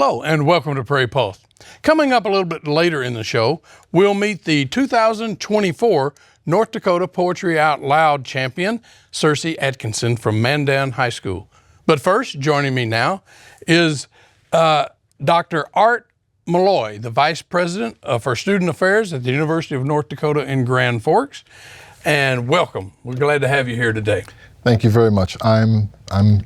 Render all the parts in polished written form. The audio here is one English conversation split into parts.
Hello and welcome to Prairie Pulse. Coming up a little bit later in the show, we'll meet the 2024 North Dakota Poetry Out Loud champion, Circe Atkinson from Mandan High School. But first, joining me now is Dr. Art Malloy, the Vice President for Student Affairs at the University of North Dakota in Grand Forks. And welcome. We're glad to have you here today. Thank you very much. I'm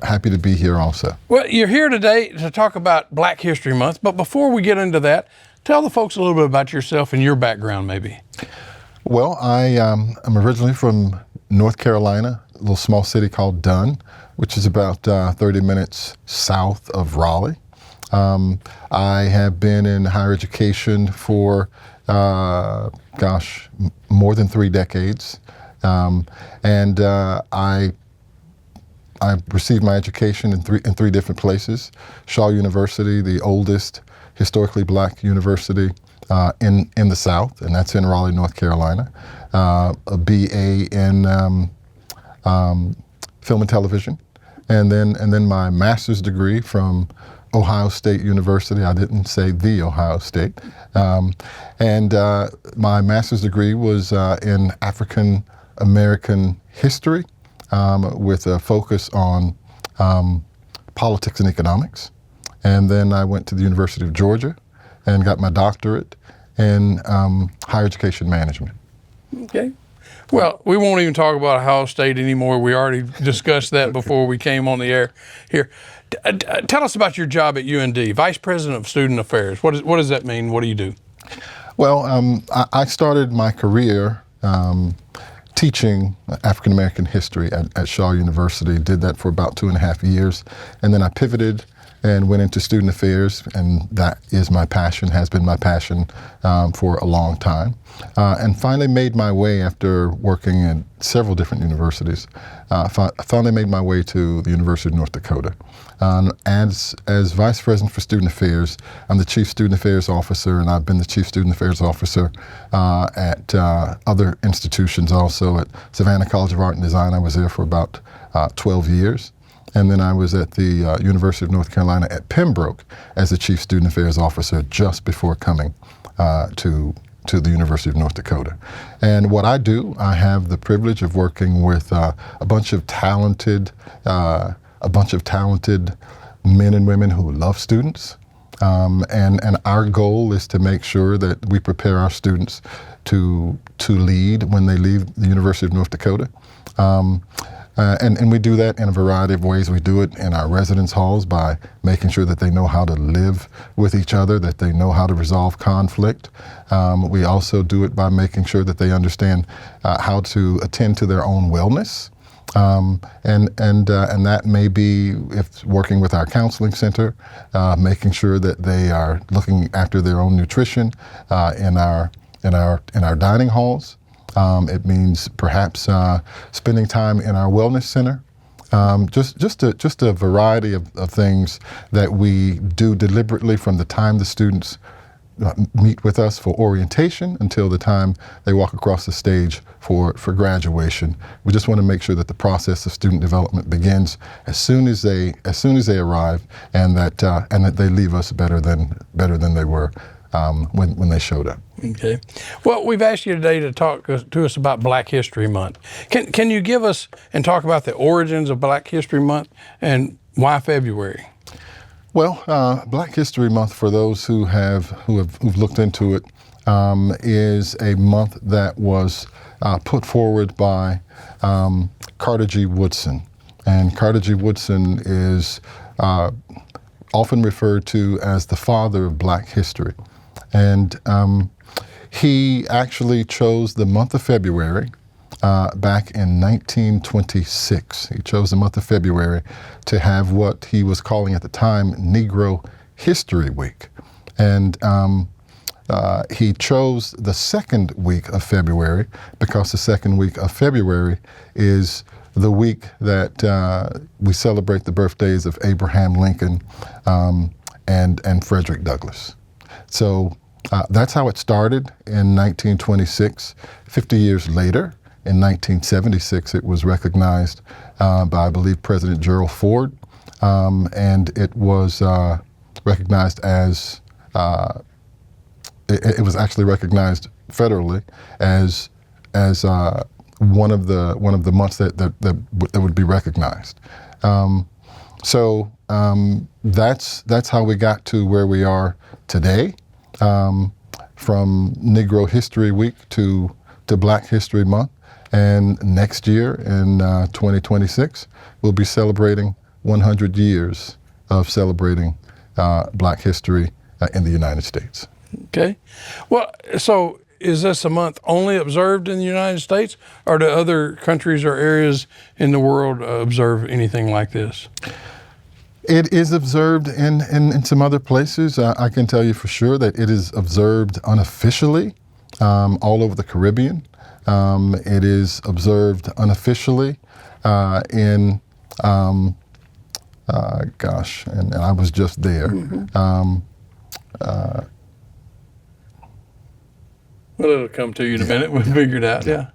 happy to be here also. Well, you're here today to talk about Black History Month, but before we get into that, tell the folks a little bit about yourself and your background maybe. Well, I'm originally from North Carolina, a little small city called Dunn, which is about 30 minutes south of Raleigh. I have been in higher education for, more than 3 decades. I received my education in three different places. Shaw University, the oldest historically Black university in the South, and that's in Raleigh, North Carolina. A BA in film and television, and then my master's degree from Ohio State University. I didn't say the Ohio State. My master's degree was in African American history, with a focus on politics and economics. And then I went to the University of Georgia and got my doctorate in higher education management. Okay. Well, we won't even talk about Ohio State anymore. We already discussed that before we came on the air here. Tell us about your job at UND, Vice President of Student Affairs. What does that mean? What do you do? Well, I started my career teaching African American history at Shaw University. Did that for about 2.5 years, and then I pivoted and went into student affairs, and that is my passion, has been my passion for a long time. And finally made my way, after working at several different universities, finally made my way to the University of North Dakota. As Vice President for Student Affairs, I'm the Chief Student Affairs Officer, and I've been the Chief Student Affairs Officer at other institutions also. At Savannah College of Art and Design, I was there for about 12 years. And then I was at the University of North Carolina at Pembroke as the Chief Student Affairs Officer just before coming to the University of North Dakota. And what I do, I have the privilege of working with a bunch of talented men and women who love students. And our goal is to make sure that we prepare our students to lead when they leave the University of North Dakota. And we do that in a variety of ways. We do it in our residence halls by making sure that they know how to live with each other, that they know how to resolve conflict. We also do it by making sure that they understand how to attend to their own wellness. And that may be, if working with our counseling center, making sure that they are looking after their own nutrition in our dining halls. It means perhaps spending time in our wellness center. Just a variety of things that we do deliberately from the time the students meet with us for orientation until the time they walk across the stage for graduation. We just want to make sure that the process of student development begins as soon as they arrive, and that they leave us better than they were when they showed up. Okay. Well, we've asked you today to talk to us about Black History Month. Can you give us and talk about the origins of Black History Month and why February? Well, Black History Month, for those who've looked into it, is a month that was put forward by Carter G. Woodson. And Carter G. Woodson is often referred to as the father of Black history. And he actually chose the month of February back in 1926. He chose the month of February to have what he was calling at the time Negro History Week. And he chose the second week of February because the second week of February is the week that we celebrate the birthdays of Abraham Lincoln and Frederick Douglass. So that's how it started in 1926. 50 years later, in 1976, it was recognized by, I believe, President Gerald Ford, and it was recognized as it was actually recognized federally as one of the months that would be recognized. That's how we got to where we are today, from Negro History Week to Black History Month. And next year, in 2026, we'll be celebrating 100 years of celebrating Black history in the United States. Okay. Well, so is this a month only observed in the United States, or do other countries or areas in the world observe anything like this? It is observed in some other places. I can tell you for sure that it is observed unofficially all over the Caribbean. It is observed unofficially in, and I was just there. Well, it'll come to you in a minute. We'll figure it out. Yeah.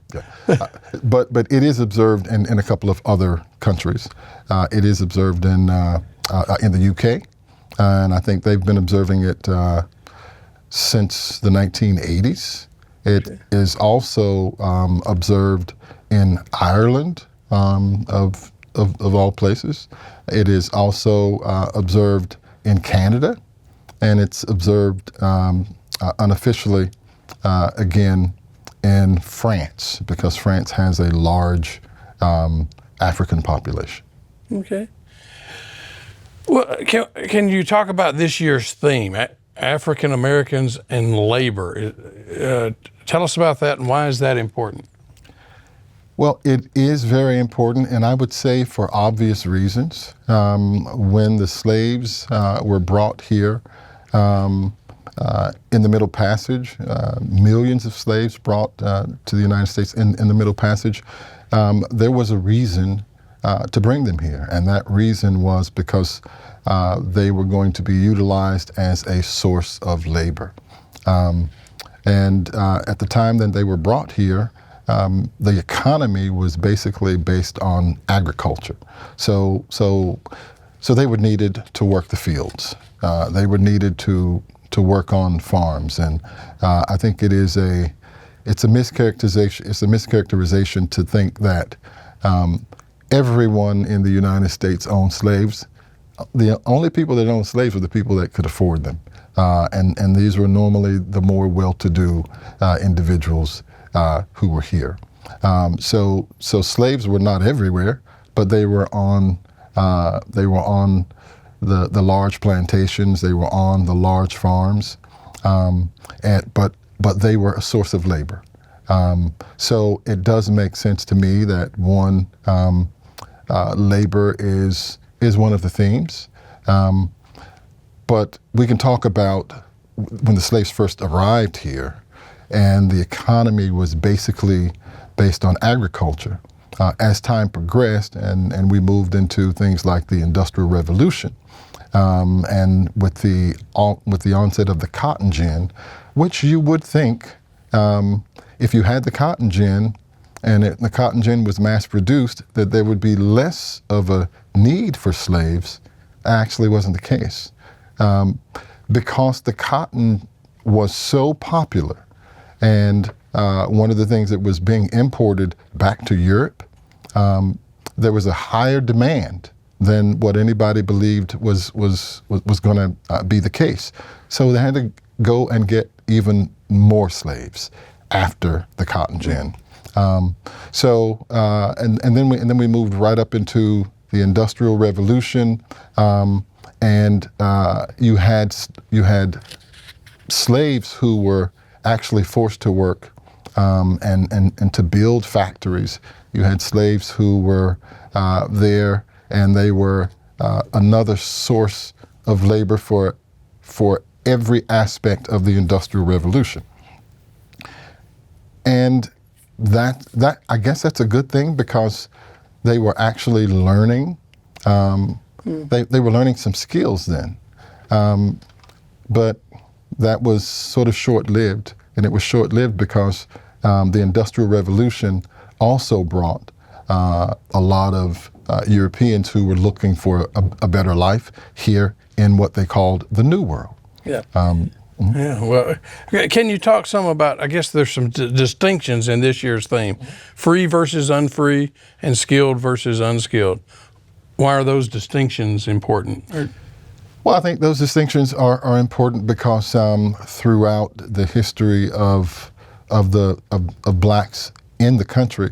But it is observed in a couple of other countries. It is observed in the UK, and I think they've been observing it since the 1980s. It is also observed in Ireland, of all places. It is also observed in Canada, and it's observed unofficially again in France, because France has a large African population. Okay. Well, can you talk about this year's theme, African Americans and labor? Tell us about that, and why is that important? Well, it is very important, and I would say for obvious reasons. When the slaves were brought here in the Middle Passage, millions of slaves brought to the United States in the Middle Passage, there was a reason to bring them here, and that reason was because they were going to be utilized as a source of labor. And at the time that they were brought here, the economy was basically based on agriculture. So they were needed to work the fields. They were needed to work on farms, and I think it's a mischaracterization. It's a mischaracterization to think that everyone in the United States owned slaves. The only people that owned slaves were the people that could afford them, and these were normally the more well-to-do individuals who were here. So slaves were not everywhere, but they were on the large plantations. They were on the large farms, but they were a source of labor. So it does make sense to me that one, labor is one of the themes. But we can talk about when the slaves first arrived here, and the economy was basically based on agriculture. As time progressed, and we moved into things like the Industrial Revolution, and with the onset of the cotton gin, which you would think, if you had the cotton gin, and the cotton gin was mass produced, that there would be less of a need for slaves. Actually wasn't the case, because the cotton was so popular, and one of the things that was being imported back to Europe, there was a higher demand than what anybody believed was going to be the case. So they had to go and get even more slaves after the cotton gin. And then we moved right up into the Industrial Revolution, and you had slaves who were actually forced to work and to build factories. You had slaves who were there, and they were another source of labor for every aspect of the Industrial Revolution. And that I guess that's a good thing, because they were actually learning. They were learning some skills then, but that was sort of short-lived, and it was short-lived because the Industrial Revolution also brought a lot of Europeans who were looking for a better life here in what they called the New World. Yeah. Yeah. Well, can you talk some about? I guess there's some distinctions in this year's theme: free versus unfree, and skilled versus unskilled. Why are those distinctions important? Well, I think those distinctions are important because throughout the history of blacks in the country,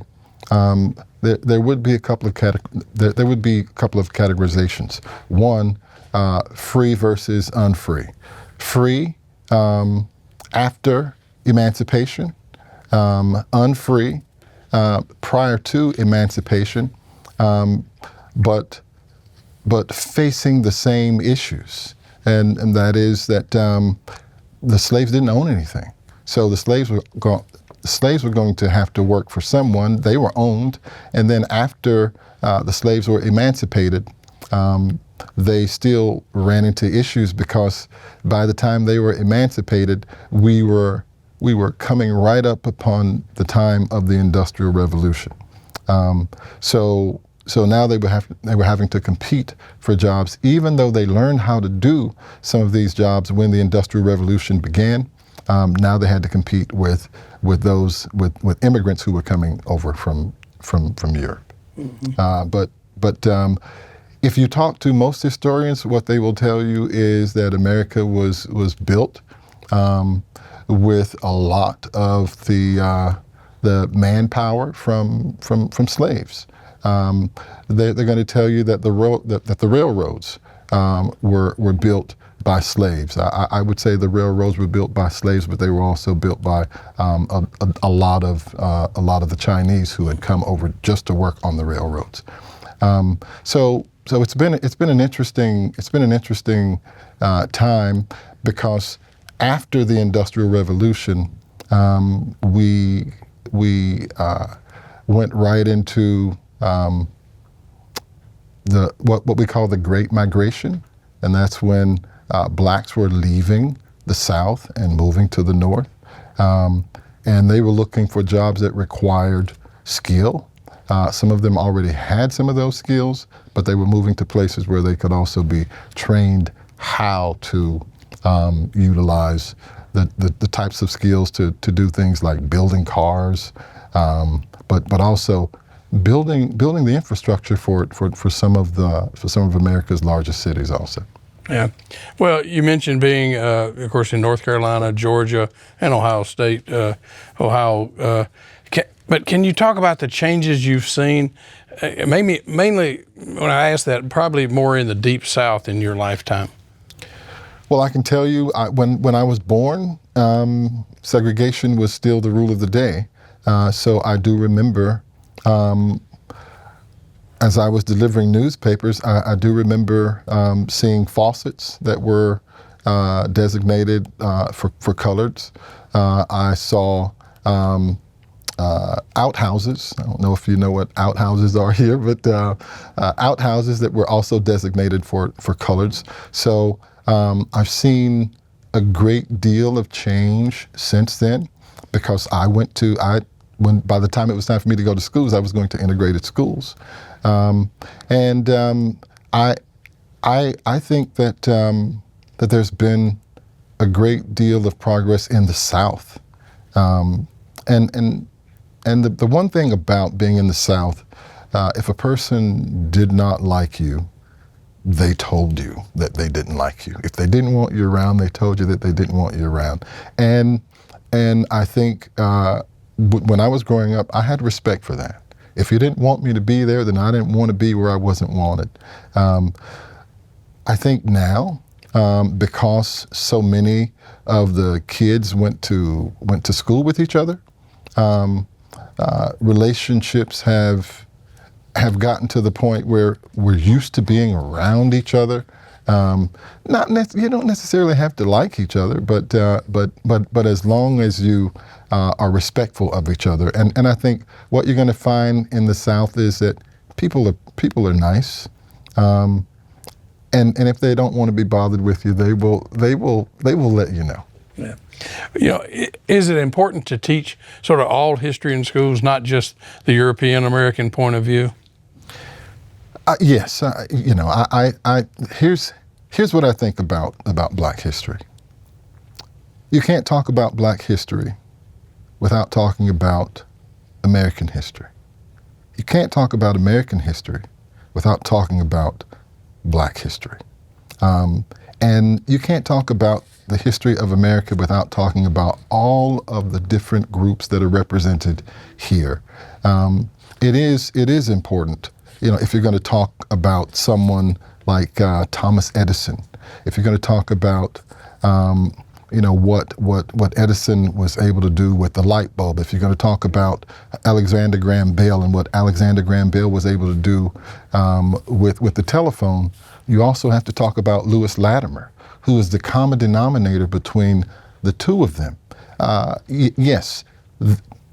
there would be a couple of categorizations. One, free versus unfree. Free after emancipation, unfree prior to emancipation, but facing the same issues, and that is that the slaves didn't own anything. So the slaves were going to have to work for someone. They were owned, and then after the slaves were emancipated, they still ran into issues because by the time they were emancipated, we were coming right up upon the time of the Industrial Revolution. So now they were having to compete for jobs, even though they learned how to do some of these jobs when the Industrial Revolution began. Now they had to compete with immigrants who were coming over from Europe. Mm-hmm. But if you talk to most historians, what they will tell you is that America was built with a lot of the manpower from slaves. They're going to tell you that the railroads were built by slaves. I would say the railroads were built by slaves, but they were also built by a lot of the Chinese who had come over just to work on the railroads. So it's been an interesting time because after the Industrial Revolution, we went right into what we call the Great Migration, and that's when blacks were leaving the South and moving to the North, and they were looking for jobs that required skill. Some of them already had some of those skills, but they were moving to places where they could also be trained how to utilize the types of skills to do things like building cars, but also building the infrastructure for some of America's largest cities also. Yeah. Well, you mentioned being, of course, in North Carolina, Georgia, and Ohio State, but can you talk about the changes you've seen? Mainly, when I ask that, probably more in the Deep South in your lifetime. Well, I can tell you, when I was born, segregation was still the rule of the day. So I do remember, as I was delivering newspapers, I do remember seeing faucets that were designated for coloreds. I saw outhouses. I don't know if you know what outhouses are here, but outhouses that were also designated for coloreds. So I've seen a great deal of change since then because by the time it was time for me to go to schools, I was going to integrated schools. I think that there's been a great deal of progress in the South. And the one thing about being in the South, if a person did not like you, they told you that they didn't like you. If they didn't want you around, they told you that they didn't want you around. And I think when I was growing up, I had respect for that. If you didn't want me to be there, then I didn't want to be where I wasn't wanted. I think now, because so many of the kids went to school with each other, relationships have gotten to the point where we're used to being around each other. You don't necessarily have to like each other, but as long as you are respectful of each other, and I think what you're going to find in the South is that people are nice, and if they don't want to be bothered with you, they will let you know. Yeah. You know, is it important to teach sort of all history in schools, not just the European American point of view? Yes. Here's here's what I think about Black history. You can't talk about Black history without talking about American history. You can't talk about American history without talking about Black history. And you can't talk about the history of America without talking about all of the different groups that are represented here. It is important, if you're going to talk about someone like Thomas Edison, if you're going to talk about what Edison was able to do with the light bulb, if you're going to talk about Alexander Graham Bell and what Alexander Graham Bell was able to do with the telephone, you also have to talk about Lewis Latimer, who is the common denominator between the two of them. Yes,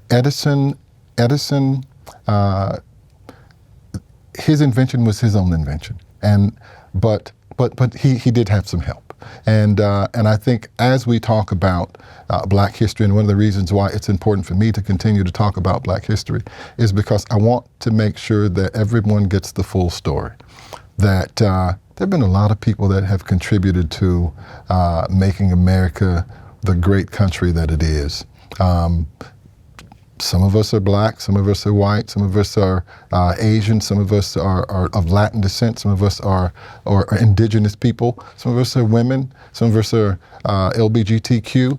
Edison, his invention was his own invention, but he did have some help. And I think as we talk about Black history, and one of the reasons why it's important for me to continue to talk about Black history is because I want to make sure that everyone gets the full story. That there have been a lot of people that have contributed to making America the great country that it is. Some of us are Black, some of us are white, some of us are Asian, some of us are of Latin descent, some of us are indigenous people, some of us are women, some of us are LGBTQ.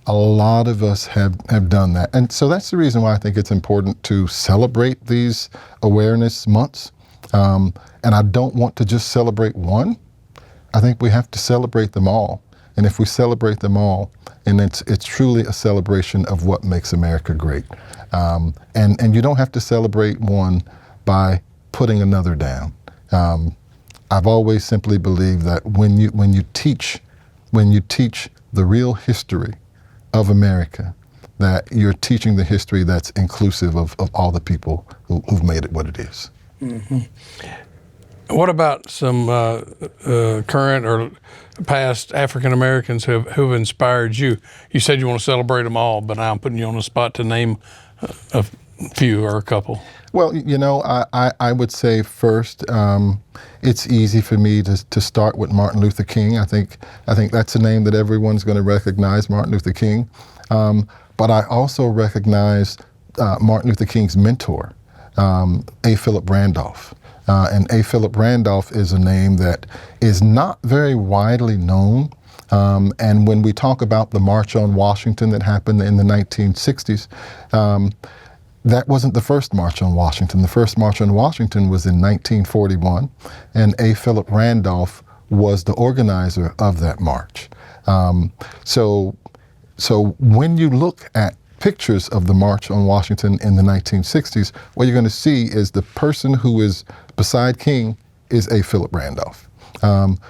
A lot of us have done that. And so that's the reason why I think it's important to celebrate these awareness months. And I don't want to just celebrate one. I think we have to celebrate them all. And if we celebrate them all, and it's truly a celebration of what makes America great. And you don't have to celebrate one by putting another down. I've always simply believed that when you teach the real history of America, that you're teaching the history that's inclusive of all the people who've made it what it is. Mm-hmm. What about some current or past African Americans who've inspired you? You said you want to celebrate them all, but now I'm putting you on the spot to name a few or a couple. Well, I would say first, it's easy for me to start with Martin Luther King. I think that's a name that everyone's going to recognize, Martin Luther King. But I also recognize Martin Luther King's mentor, A. Philip Randolph. And A. Philip Randolph is a name that is not very widely known. And when we talk about the March on Washington that happened in the 1960s, that wasn't the first March on Washington. The first March on Washington was in 1941, and A. Philip Randolph was the organizer of that march. So when you look at pictures of the March on Washington in the 1960s, what you're going to see is the person who is beside King is A. Philip Randolph.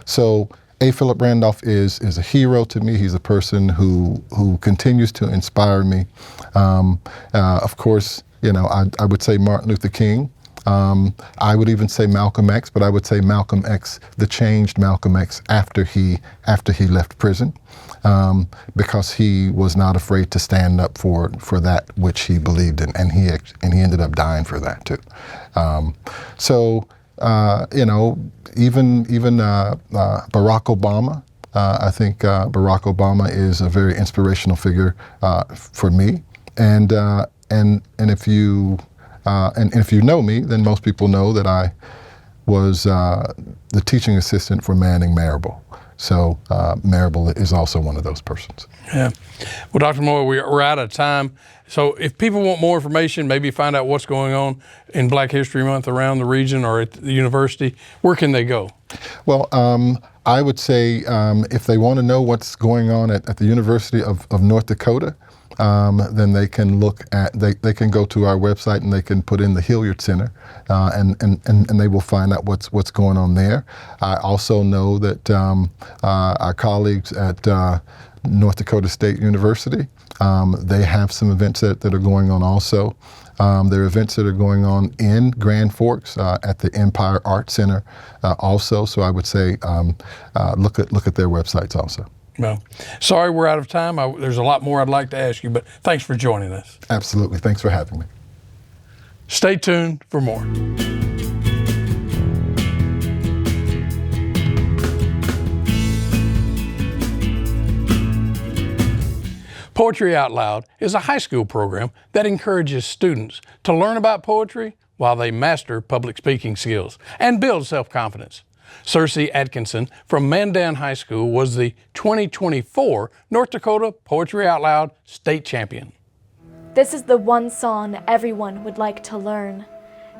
So A. Philip Randolph is a hero to me. He's a person who continues to inspire me. Of course, I would say Martin Luther King. I would even say Malcolm X, but I would say Malcolm X, the changed Malcolm X after he left prison, because he was not afraid to stand up for that which he believed in, and he ended up dying for that too. Even Barack Obama. I think Barack Obama is a very inspirational figure for me, and if you know me, then most people know that I was the teaching assistant for Manning Marable. So Marable is also one of those persons. Yeah. Well, Dr. Moore, we're out of time. So if people want more information, maybe find out what's going on in Black History Month around the region or at the university, where can they go? Well, I would say if they want to know what's going on at the University of North Dakota, then they can they can go to our website and they can put in the Hilliard Center, and they will find out what's going on there. I also know that our colleagues at North Dakota State University, they have some events that are going on also. There are events that are going on in Grand Forks at the Empire Art Center also. So I would say look at their websites also. Well, sorry we're out of time. There's a lot more I'd like to ask you, but thanks for joining us. Absolutely. Thanks for having me. Stay tuned for more. Poetry Out Loud is a high school program that encourages students to learn about poetry while they master public speaking skills and build self-confidence. Cersei Atkinson from Mandan High School was the 2024 North Dakota Poetry Out Loud state champion. This is the one song everyone would like to learn,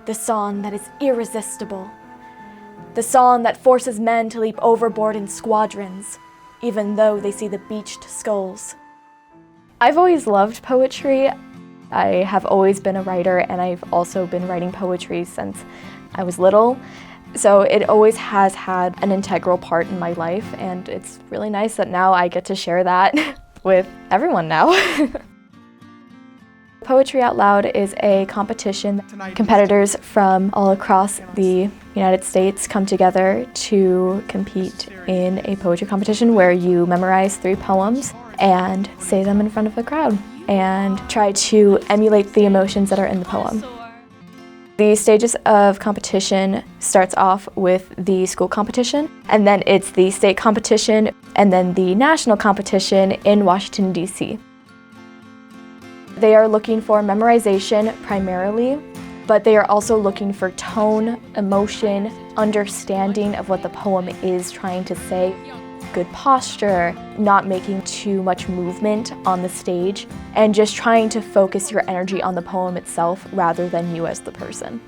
the song that is irresistible, the song that forces men to leap overboard in squadrons, even though they see the beached skulls. I've always loved poetry. I have always been a writer, and I've also been writing poetry since I was little. So it always has had an integral part in my life, and it's really nice that now I get to share that with everyone now. Poetry Out Loud is a competition. Competitors from all across the United States come together to compete in a poetry competition where you memorize 3 poems and say them in front of a crowd and try to emulate the emotions that are in the poem. The stages of competition starts off with the school competition, and then it's the state competition, and then the national competition in Washington, D.C. They are looking for memorization primarily, but they are also looking for tone, emotion, understanding of what the poem is trying to say, good posture, not making too much movement on the stage, and just trying to focus your energy on the poem itself rather than you as the person.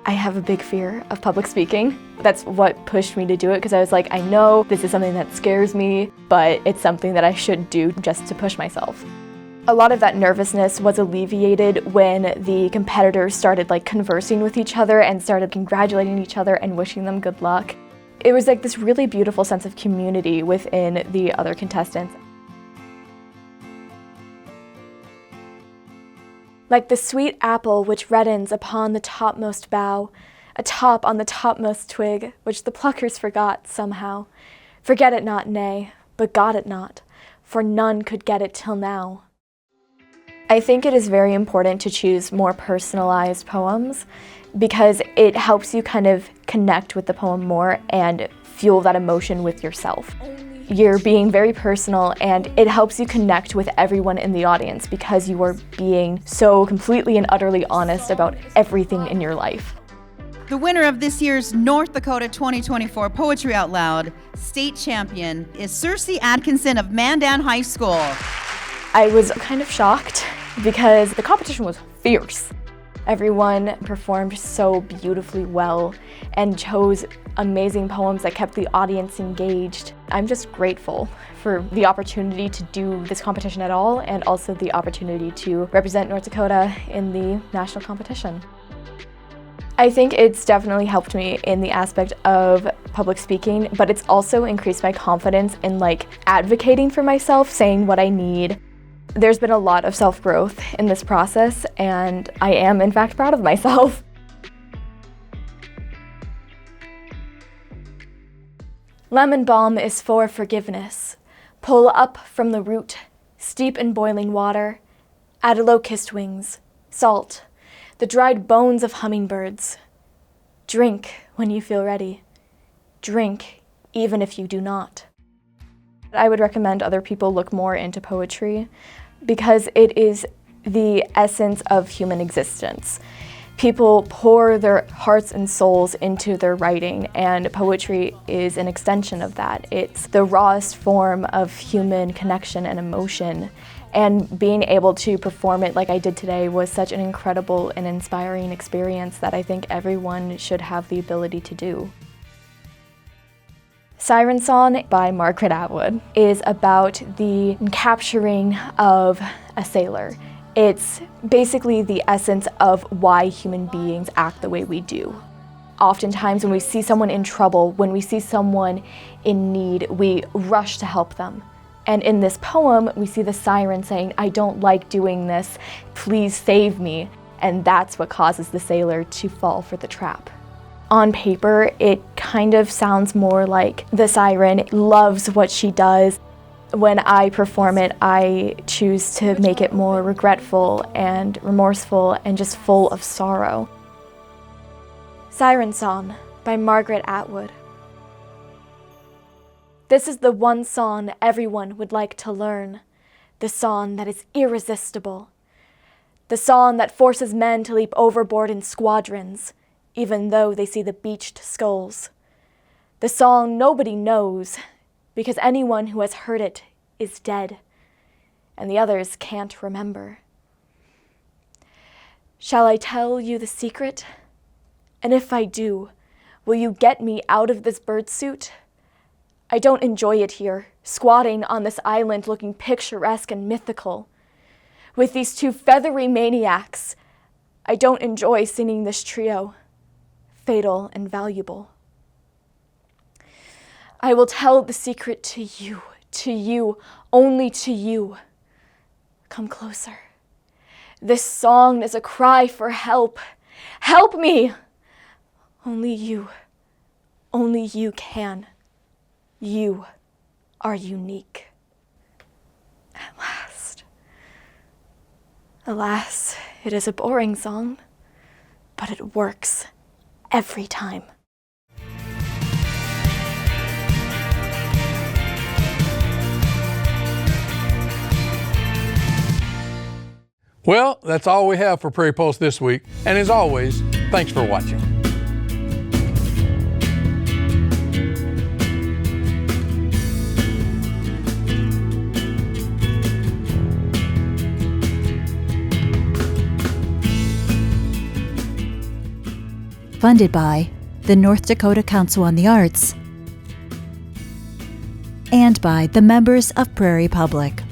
I have a big fear of public speaking. That's what pushed me to do it, because I was like, I know this is something that scares me, but it's something that I should do just to push myself. A lot of that nervousness was alleviated when the competitors started conversing with each other and started congratulating each other and wishing them good luck. It was this really beautiful sense of community within the other contestants. Like the sweet apple which reddens upon the topmost bough, atop on the topmost twig, which the pluckers forgot somehow. Forget it not, nay, but got it not, for none could get it till now. I think it is very important to choose more personalized poems because it helps you kind of connect with the poem more and fuel that emotion with yourself. You're being very personal, and it helps you connect with everyone in the audience because you are being so completely and utterly honest about everything in your life. The winner of this year's North Dakota 2024 Poetry Out Loud state champion is Cersei Atkinson of Mandan High School. I was kind of shocked because the competition was fierce. Everyone performed so beautifully well and chose amazing poems that kept the audience engaged. I'm just grateful for the opportunity to do this competition at all, and also the opportunity to represent North Dakota in the national competition. I think it's definitely helped me in the aspect of public speaking, but it's also increased my confidence in advocating for myself, saying what I need. There's been a lot of self-growth in this process, and I am in fact proud of myself. Lemon balm is for forgiveness. Pull up from the root, steep in boiling water, add locust wings, salt, the dried bones of hummingbirds. Drink when you feel ready. Drink even if you do not. I would recommend other people look more into poetry because it is the essence of human existence. People pour their hearts and souls into their writing, and poetry is an extension of that. It's the rawest form of human connection and emotion, and being able to perform it like I did today was such an incredible and inspiring experience that I think everyone should have the ability to do. Siren Song by Margaret Atwood is about the capturing of a sailor. It's basically the essence of why human beings act the way we do. Oftentimes when we see someone in trouble, when we see someone in need, we rush to help them. And in this poem, we see the siren saying, "I don't like doing this, please save me." And that's what causes the sailor to fall for the trap. On paper, it kind of sounds more like the siren loves what she does. When I perform it, I choose to make it more regretful and remorseful and just full of sorrow. Siren Song by Margaret Atwood. This is the one song everyone would like to learn, the song that is irresistible, the song that forces men to leap overboard in squadrons, even though they see the beached skulls, the song nobody knows, because anyone who has heard it is dead, and the others can't remember. Shall I tell you the secret? And if I do, will you get me out of this birdsuit? I don't enjoy it here, squatting on this island looking picturesque and mythical. With these two feathery maniacs, I don't enjoy singing this trio, fatal and valuable. I will tell the secret to you, only to you. Come closer. This song is a cry for help. Help me! Only you can. You are unique. At last. Alas, it is a boring song, but it works every time. Well, that's all we have for Prairie Pulse this week. And as always, thanks for watching. Funded by the North Dakota Council on the Arts and by the members of Prairie Public.